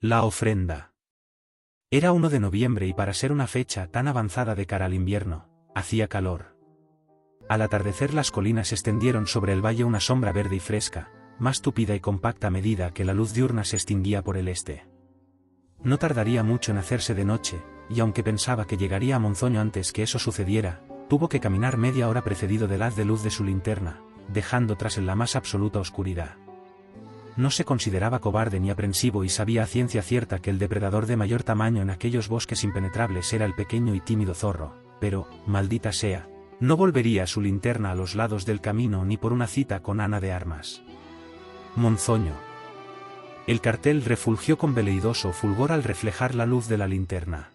La ofrenda. Era 1 de noviembre y para ser una fecha tan avanzada de cara al invierno, hacía calor. Al atardecer las colinas extendieron sobre el valle una sombra verde y fresca, más tupida y compacta a medida que la luz diurna se extinguía por el este. No tardaría mucho en hacerse de noche, y aunque pensaba que llegaría a Monzoño antes que eso sucediera, tuvo que caminar media hora precedido del haz de luz de su linterna, dejando tras él la más absoluta oscuridad. No se consideraba cobarde ni aprensivo y sabía a ciencia cierta que el depredador de mayor tamaño en aquellos bosques impenetrables era el pequeño y tímido zorro, pero, maldita sea, no volvería su linterna a los lados del camino ni por una cita con Ana de Armas. Monzoño. El cartel refulgió con veleidoso fulgor al reflejar la luz de la linterna.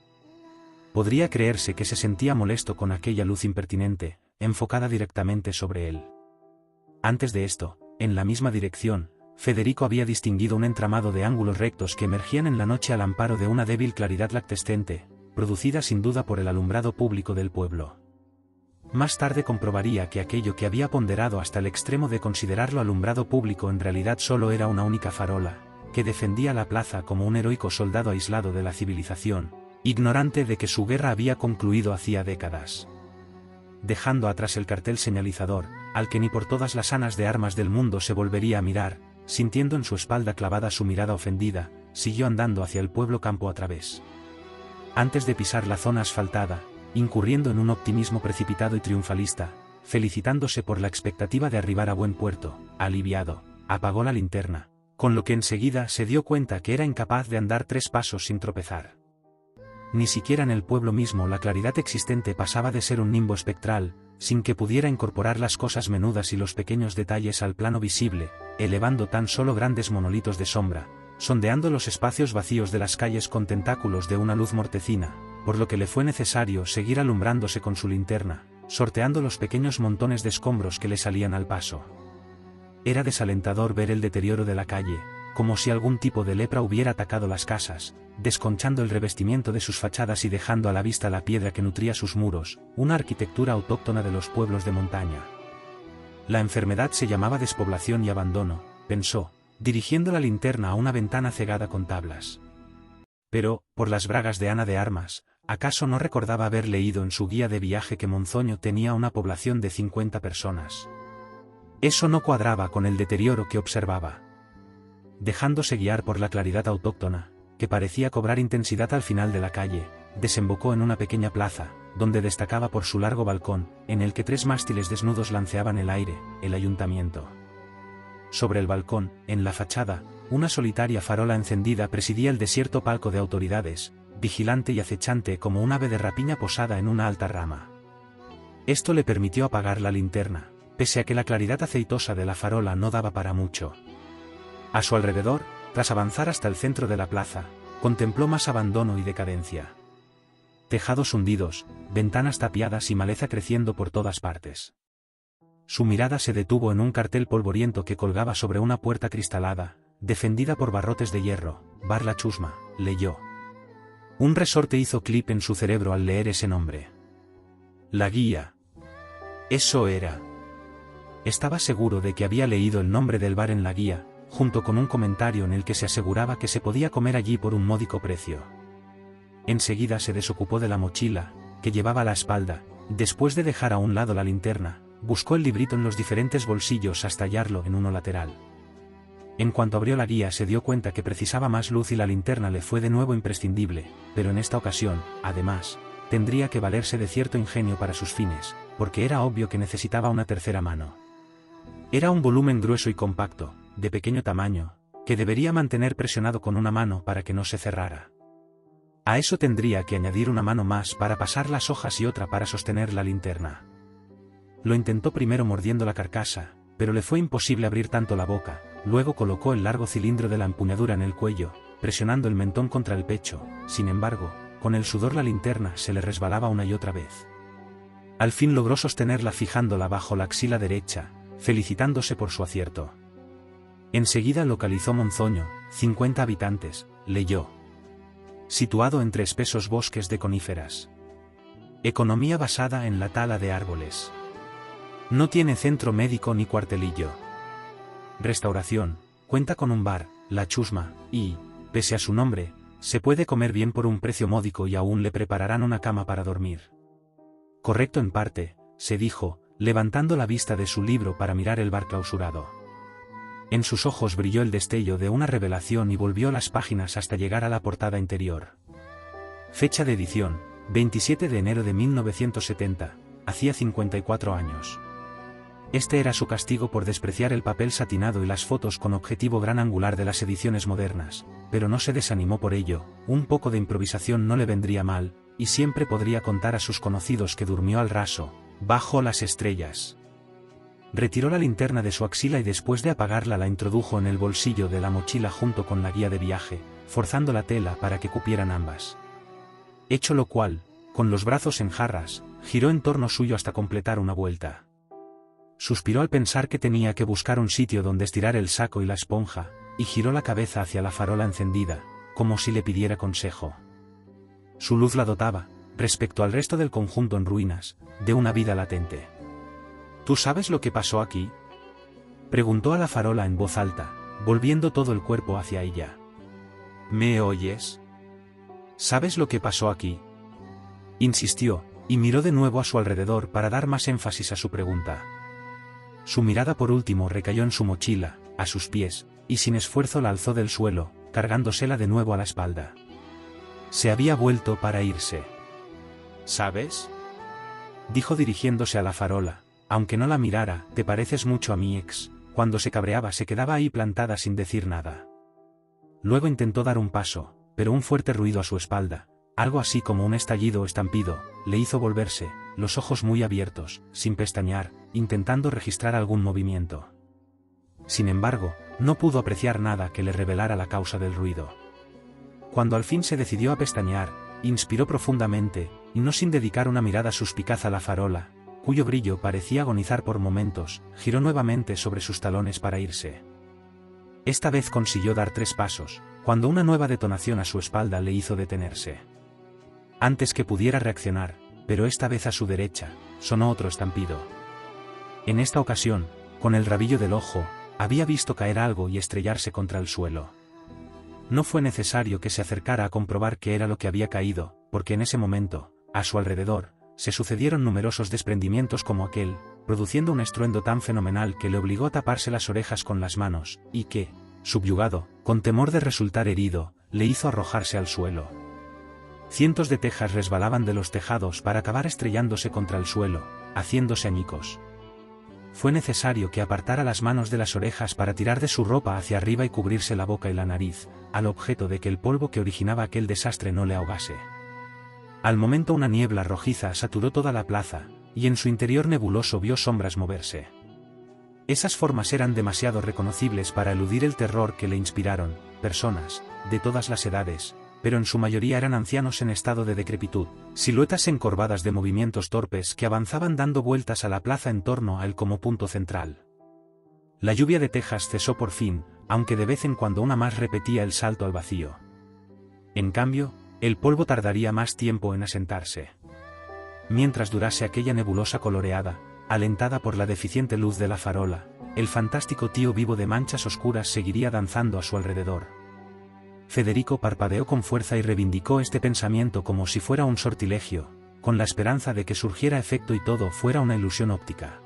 Podría creerse que se sentía molesto con aquella luz impertinente, enfocada directamente sobre él. Antes de esto, en la misma dirección, Federico había distinguido un entramado de ángulos rectos que emergían en la noche al amparo de una débil claridad lactescente, producida sin duda por el alumbrado público del pueblo. Más tarde comprobaría que aquello que había ponderado hasta el extremo de considerarlo alumbrado público en realidad solo era una única farola, que defendía la plaza como un heroico soldado aislado de la civilización, ignorante de que su guerra había concluido hacía décadas. Dejando atrás el cartel señalizador, al que ni por todas las Anas de Armas del mundo se volvería a mirar, sintiendo en su espalda clavada su mirada ofendida, siguió andando hacia el pueblo campo a través. Antes de pisar la zona asfaltada, incurriendo en un optimismo precipitado y triunfalista, felicitándose por la expectativa de arribar a buen puerto, aliviado, apagó la linterna, con lo que enseguida se dio cuenta que era incapaz de andar 3 pasos sin tropezar. Ni siquiera en el pueblo mismo la claridad existente pasaba de ser un nimbo espectral, sin que pudiera incorporar las cosas menudas y los pequeños detalles al plano visible, elevando tan solo grandes monolitos de sombra, sondeando los espacios vacíos de las calles con tentáculos de una luz mortecina, por lo que le fue necesario seguir alumbrándose con su linterna, sorteando los pequeños montones de escombros que le salían al paso. Era desalentador ver el deterioro de la calle, como si algún tipo de lepra hubiera atacado las casas, desconchando el revestimiento de sus fachadas y dejando a la vista la piedra que nutría sus muros, una arquitectura autóctona de los pueblos de montaña. La enfermedad se llamaba despoblación y abandono, pensó, dirigiendo la linterna a una ventana cegada con tablas. Pero, por las bragas de Ana de Armas, ¿acaso no recordaba haber leído en su guía de viaje que Monzoño tenía una población de 50 personas? Eso no cuadraba con el deterioro que observaba. Dejándose guiar por la claridad autóctona, que parecía cobrar intensidad al final de la calle, desembocó en una pequeña plaza, donde destacaba por su largo balcón, en el que 3 mástiles desnudos lanceaban el aire, el ayuntamiento. Sobre el balcón, en la fachada, una solitaria farola encendida presidía el desierto palco de autoridades, vigilante y acechante como un ave de rapiña posada en una alta rama. Esto le permitió apagar la linterna, pese a que la claridad aceitosa de la farola no daba para mucho. A su alrededor, tras avanzar hasta el centro de la plaza, contempló más abandono y decadencia. Tejados hundidos, ventanas tapiadas y maleza creciendo por todas partes. Su mirada se detuvo en un cartel polvoriento que colgaba sobre una puerta cristalada, defendida por barrotes de hierro. Bar La Chusma, leyó. Un resorte hizo clip en su cerebro al leer ese nombre. La guía. Eso era. Estaba seguro de que había leído el nombre del bar en la guía, junto con un comentario en el que se aseguraba que se podía comer allí por un módico precio. Enseguida se desocupó de la mochila, que llevaba a la espalda, después de dejar a un lado la linterna, buscó el librito en los diferentes bolsillos hasta hallarlo en uno lateral. En cuanto abrió la guía se dio cuenta que precisaba más luz y la linterna le fue de nuevo imprescindible, pero en esta ocasión, además, tendría que valerse de cierto ingenio para sus fines, porque era obvio que necesitaba una tercera mano. Era un volumen grueso y compacto, de pequeño tamaño, que debería mantener presionado con una mano para que no se cerrara. A eso tendría que añadir una mano más para pasar las hojas y otra para sostener la linterna. Lo intentó primero mordiendo la carcasa, pero le fue imposible abrir tanto la boca. Luego colocó el largo cilindro de la empuñadura en el cuello, presionando el mentón contra el pecho. Sin embargo, con el sudor la linterna se le resbalaba una y otra vez. Al fin logró sostenerla fijándola bajo la axila derecha, felicitándose por su acierto. Enseguida localizó Monzoño, 50 habitantes, leyó. Situado entre espesos bosques de coníferas. Economía basada en la tala de árboles. No tiene centro médico ni cuartelillo. Restauración, cuenta con un bar, La Chusma, y, pese a su nombre, se puede comer bien por un precio módico y aún le prepararán una cama para dormir. Correcto en parte, se dijo, levantando la vista de su libro para mirar el bar clausurado. En sus ojos brilló el destello de una revelación y volvió las páginas hasta llegar a la portada interior. Fecha de edición, 27 de enero de 1970, hacía 54 años. Este era su castigo por despreciar el papel satinado y las fotos con objetivo gran angular de las ediciones modernas, pero no se desanimó por ello, un poco de improvisación no le vendría mal, y siempre podría contar a sus conocidos que durmió al raso, bajo las estrellas. Retiró la linterna de su axila y después de apagarla la introdujo en el bolsillo de la mochila junto con la guía de viaje, forzando la tela para que cupieran ambas. Hecho lo cual, con los brazos en jarras, giró en torno suyo hasta completar una vuelta. Suspiró al pensar que tenía que buscar un sitio donde estirar el saco y la esponja, y giró la cabeza hacia la farola encendida, como si le pidiera consejo. Su luz la dotaba, respecto al resto del conjunto en ruinas, de una vida latente. ¿Tú sabes lo que pasó aquí?, preguntó a la farola en voz alta, volviendo todo el cuerpo hacia ella. ¿Me oyes? ¿Sabes lo que pasó aquí?, insistió, y miró de nuevo a su alrededor para dar más énfasis a su pregunta. Su mirada por último recayó en su mochila, a sus pies, y sin esfuerzo la alzó del suelo, cargándosela de nuevo a la espalda. Se había vuelto para irse. ¿Sabes?, dijo dirigiéndose a la farola, aunque no la mirara. Te pareces mucho a mi ex. Cuando se cabreaba se quedaba ahí plantada sin decir nada. Luego intentó dar un paso, pero un fuerte ruido a su espalda, algo así como un estallido o estampido, le hizo volverse, los ojos muy abiertos, sin pestañear, intentando registrar algún movimiento. Sin embargo, no pudo apreciar nada que le revelara la causa del ruido. Cuando al fin se decidió a pestañear, inspiró profundamente, y no sin dedicar una mirada suspicaz a la farola, cuyo brillo parecía agonizar por momentos, giró nuevamente sobre sus talones para irse. Esta vez consiguió dar 3 pasos, cuando una nueva detonación a su espalda le hizo detenerse. Antes que pudiera reaccionar, pero esta vez a su derecha, sonó otro estampido. En esta ocasión, con el rabillo del ojo, había visto caer algo y estrellarse contra el suelo. No fue necesario que se acercara a comprobar qué era lo que había caído, porque en ese momento, a su alrededor, se sucedieron numerosos desprendimientos como aquel, produciendo un estruendo tan fenomenal que le obligó a taparse las orejas con las manos, y que, subyugado, con temor de resultar herido, le hizo arrojarse al suelo. Cientos de tejas resbalaban de los tejados para acabar estrellándose contra el suelo, haciéndose añicos. Fue necesario que apartara las manos de las orejas para tirar de su ropa hacia arriba y cubrirse la boca y la nariz, al objeto de que el polvo que originaba aquel desastre no le ahogase. Al momento una niebla rojiza saturó toda la plaza, y en su interior nebuloso vio sombras moverse. Esas formas eran demasiado reconocibles para eludir el terror que le inspiraron, personas, de todas las edades, pero en su mayoría eran ancianos en estado de decrepitud, siluetas encorvadas de movimientos torpes que avanzaban dando vueltas a la plaza en torno a él como punto central. La lluvia de tejas cesó por fin, aunque de vez en cuando una más repetía el salto al vacío. En cambio, el polvo tardaría más tiempo en asentarse. Mientras durase aquella nebulosa coloreada, alentada por la deficiente luz de la farola, el fantástico tío vivo de manchas oscuras seguiría danzando a su alrededor. Federico parpadeó con fuerza y reivindicó este pensamiento como si fuera un sortilegio, con la esperanza de que surgiera efecto y todo fuera una ilusión óptica.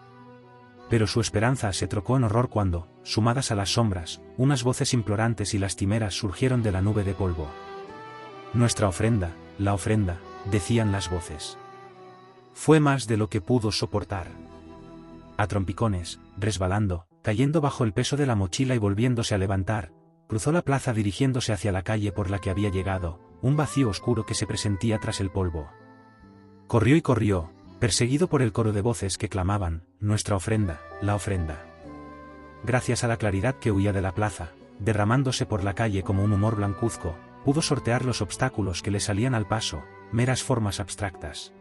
Pero su esperanza se trocó en horror cuando, sumadas a las sombras, unas voces implorantes y lastimeras surgieron de la nube de polvo. Nuestra ofrenda, la ofrenda, decían las voces. Fue más de lo que pudo soportar. A trompicones, resbalando, cayendo bajo el peso de la mochila y volviéndose a levantar, cruzó la plaza dirigiéndose hacia la calle por la que había llegado, un vacío oscuro que se presentía tras el polvo. Corrió y corrió, perseguido por el coro de voces que clamaban, nuestra ofrenda, la ofrenda. Gracias a la claridad que huía de la plaza, derramándose por la calle como un humor blancuzco, pudo sortear los obstáculos que le salían al paso, meras formas abstractas.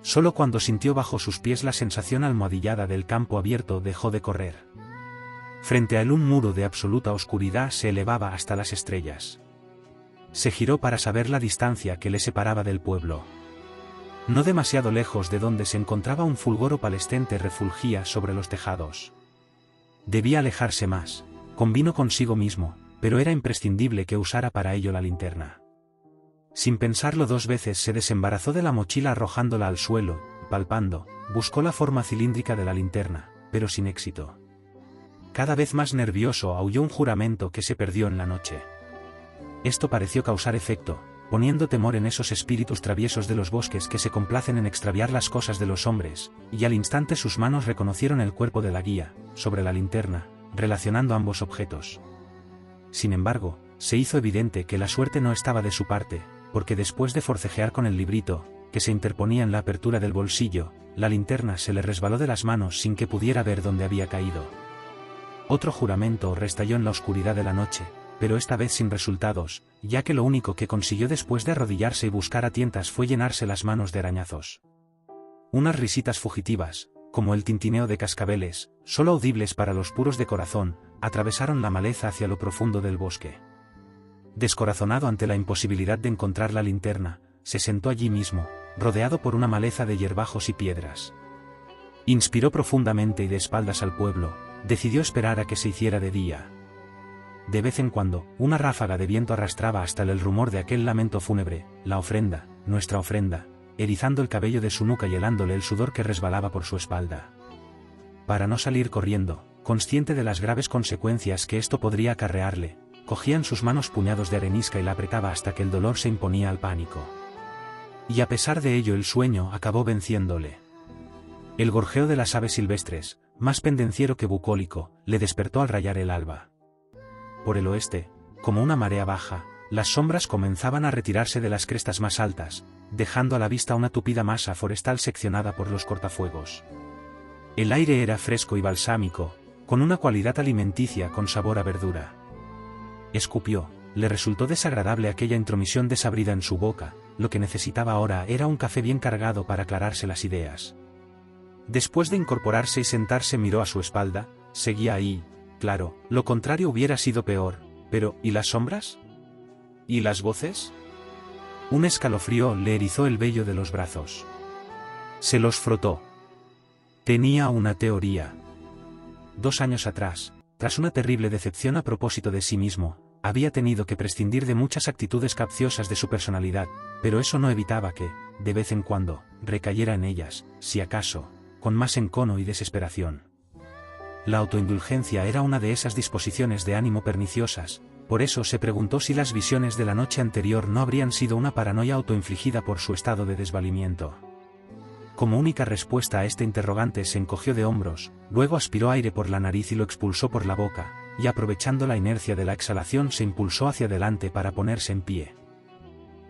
Solo cuando sintió bajo sus pies la sensación almohadillada del campo abierto dejó de correr. Frente a él un muro de absoluta oscuridad se elevaba hasta las estrellas. Se giró para saber la distancia que le separaba del pueblo. No demasiado lejos de donde se encontraba un fulgor opalescente refulgía sobre los tejados. Debía alejarse más, convino consigo mismo, pero era imprescindible que usara para ello la linterna. Sin pensarlo 2 veces se desembarazó de la mochila arrojándola al suelo, y palpando, buscó la forma cilíndrica de la linterna, pero sin éxito. Cada vez más nervioso aulló un juramento que se perdió en la noche. Esto pareció causar efecto, poniendo temor en esos espíritus traviesos de los bosques que se complacen en extraviar las cosas de los hombres, y al instante sus manos reconocieron el cuerpo de la guía, sobre la linterna, relacionando ambos objetos. Sin embargo, se hizo evidente que la suerte no estaba de su parte, porque después de forcejear con el librito, que se interponía en la apertura del bolsillo, la linterna se le resbaló de las manos sin que pudiera ver dónde había caído. Otro juramento restalló en la oscuridad de la noche, pero esta vez sin resultados, ya que lo único que consiguió después de arrodillarse y buscar a tientas fue llenarse las manos de arañazos. Unas risitas fugitivas, como el tintineo de cascabeles, solo audibles para los puros de corazón, atravesaron la maleza hacia lo profundo del bosque. Descorazonado ante la imposibilidad de encontrar la linterna, se sentó allí mismo, rodeado por una maleza de hierbajos y piedras. Inspiró profundamente y de espaldas al pueblo, decidió esperar a que se hiciera de día. De vez en cuando, una ráfaga de viento arrastraba hasta el rumor de aquel lamento fúnebre, la ofrenda, nuestra ofrenda, erizando el cabello de su nuca y helándole el sudor que resbalaba por su espalda. Para no salir corriendo, consciente de las graves consecuencias que esto podría acarrearle, cogía en sus manos puñados de arenisca y la apretaba hasta que el dolor se imponía al pánico. Y a pesar de ello el sueño acabó venciéndole. El gorjeo de las aves silvestres, más pendenciero que bucólico, le despertó al rayar el alba. Por el oeste, como una marea baja, las sombras comenzaban a retirarse de las crestas más altas, dejando a la vista una tupida masa forestal seccionada por los cortafuegos. El aire era fresco y balsámico, con una cualidad alimenticia con sabor a verdura. Escupió, le resultó desagradable aquella intromisión desabrida en su boca, lo que necesitaba ahora era un café bien cargado para aclararse las ideas. Después de incorporarse y sentarse miró a su espalda, seguía ahí, claro, lo contrario hubiera sido peor, pero ¿y las sombras? ¿Y las voces? Un escalofrío le erizó el vello de los brazos. Se los frotó. Tenía una teoría. 2 años atrás, tras una terrible decepción a propósito de sí mismo, había tenido que prescindir de muchas actitudes capciosas de su personalidad, pero eso no evitaba que, de vez en cuando, recayera en ellas, si acaso, con más encono y desesperación. La autoindulgencia era una de esas disposiciones de ánimo perniciosas, por eso se preguntó si las visiones de la noche anterior no habrían sido una paranoia autoinfligida por su estado de desvalimiento. Como única respuesta a este interrogante se encogió de hombros, luego aspiró aire por la nariz y lo expulsó por la boca, y aprovechando la inercia de la exhalación se impulsó hacia adelante para ponerse en pie.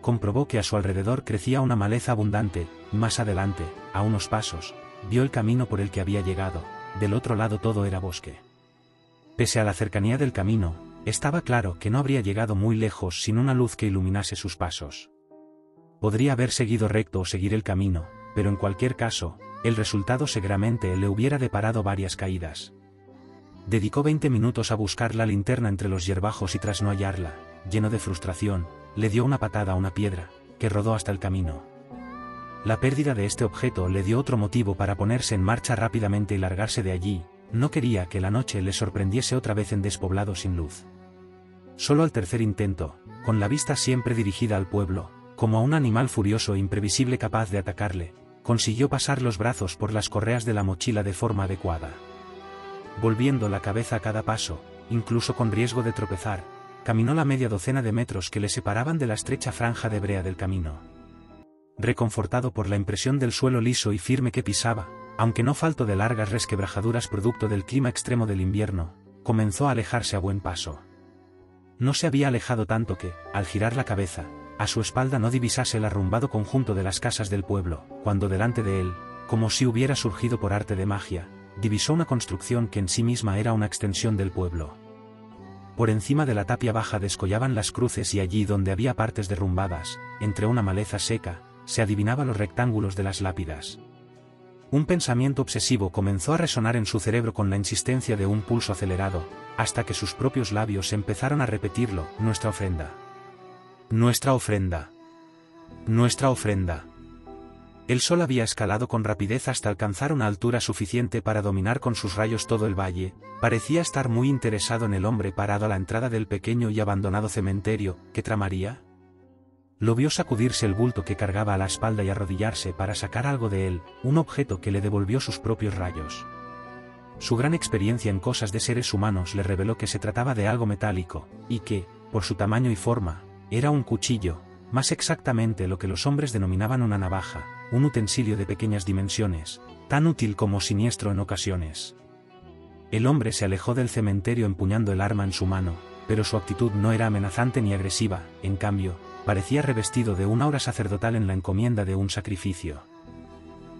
Comprobó que a su alrededor crecía una maleza abundante, y más adelante, a unos pasos, vio el camino por el que había llegado, del otro lado todo era bosque. Pese a la cercanía del camino, estaba claro que no habría llegado muy lejos sin una luz que iluminase sus pasos. Podría haber seguido recto o seguir el camino, pero en cualquier caso, el resultado seguramente le hubiera deparado varias caídas. Dedicó 20 minutos a buscar la linterna entre los hierbajos y tras no hallarla, lleno de frustración, le dio una patada a una piedra, que rodó hasta el camino. La pérdida de este objeto le dio otro motivo para ponerse en marcha rápidamente y largarse de allí, no quería que la noche le sorprendiese otra vez en despoblado sin luz. Solo al tercer intento, con la vista siempre dirigida al pueblo, como a un animal furioso e imprevisible capaz de atacarle, consiguió pasar los brazos por las correas de la mochila de forma adecuada. Volviendo la cabeza a cada paso, incluso con riesgo de tropezar, caminó la media docena de metros que le separaban de la estrecha franja de brea del camino. Reconfortado por la impresión del suelo liso y firme que pisaba, aunque no falto de largas resquebrajaduras producto del clima extremo del invierno, comenzó a alejarse a buen paso. No se había alejado tanto que, al girar la cabeza, a su espalda no divisase el arrumbado conjunto de las casas del pueblo, cuando delante de él, como si hubiera surgido por arte de magia, divisó una construcción que en sí misma era una extensión del pueblo. Por encima de la tapia baja descollaban las cruces y allí donde había partes derrumbadas, entre una maleza seca, se adivinaban los rectángulos de las lápidas. Un pensamiento obsesivo comenzó a resonar en su cerebro con la insistencia de un pulso acelerado, hasta que sus propios labios empezaron a repetirlo: nuestra ofrenda. Nuestra ofrenda. Nuestra ofrenda. El sol había escalado con rapidez hasta alcanzar una altura suficiente para dominar con sus rayos todo el valle. Parecía estar muy interesado en el hombre parado a la entrada del pequeño y abandonado cementerio. ¿Qué tramaría? Lo vio sacudirse el bulto que cargaba a la espalda y arrodillarse para sacar algo de él, un objeto que le devolvió sus propios rayos. Su gran experiencia en cosas de seres humanos le reveló que se trataba de algo metálico, y que, por su tamaño y forma, era un cuchillo, más exactamente lo que los hombres denominaban una navaja, un utensilio de pequeñas dimensiones, tan útil como siniestro en ocasiones. El hombre se alejó del cementerio empuñando el arma en su mano, pero su actitud no era amenazante ni agresiva, en cambio, parecía revestido de una aura sacerdotal en la encomienda de un sacrificio.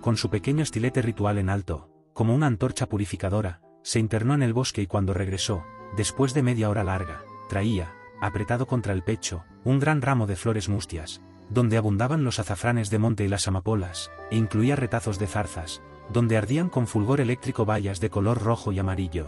Con su pequeño estilete ritual en alto, como una antorcha purificadora, se internó en el bosque y cuando regresó, después de media hora larga, traía, apretado contra el pecho, un gran ramo de flores mustias, donde abundaban los azafranes de monte y las amapolas, e incluía retazos de zarzas, donde ardían con fulgor eléctrico bayas de color rojo y amarillo.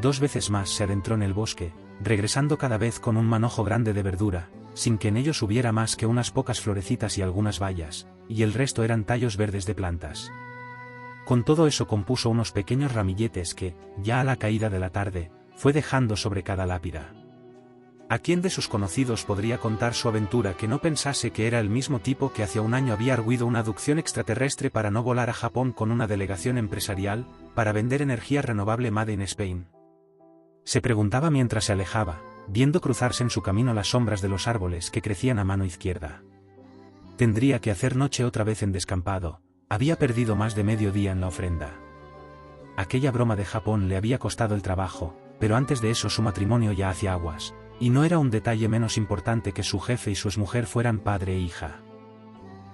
2 veces más se adentró en el bosque, regresando cada vez con un manojo grande de verdura, sin que en ellos hubiera más que unas pocas florecitas y algunas bayas, y el resto eran tallos verdes de plantas. Con todo eso compuso unos pequeños ramilletes que, ya a la caída de la tarde, fue dejando sobre cada lápida. ¿A quién de sus conocidos podría contar su aventura que no pensase que era el mismo tipo que hace un año había arguido una abducción extraterrestre para no volar a Japón con una delegación empresarial, para vender energía renovable Made in Spain? Se preguntaba mientras se alejaba, viendo cruzarse en su camino las sombras de los árboles que crecían a mano izquierda. Tendría que hacer noche otra vez en descampado, había perdido más de medio día en la ofrenda. Aquella broma de Japón le había costado el trabajo, pero antes de eso su matrimonio ya hacía aguas. Y no era un detalle menos importante que su jefe y su exmujer fueran padre e hija.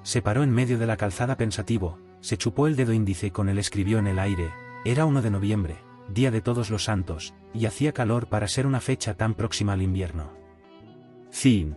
Se paró en medio de la calzada pensativo, se chupó el dedo índice y con él escribió en el aire. Era 1 de noviembre, día de Todos los Santos, y hacía calor para ser una fecha tan próxima al invierno. Fin.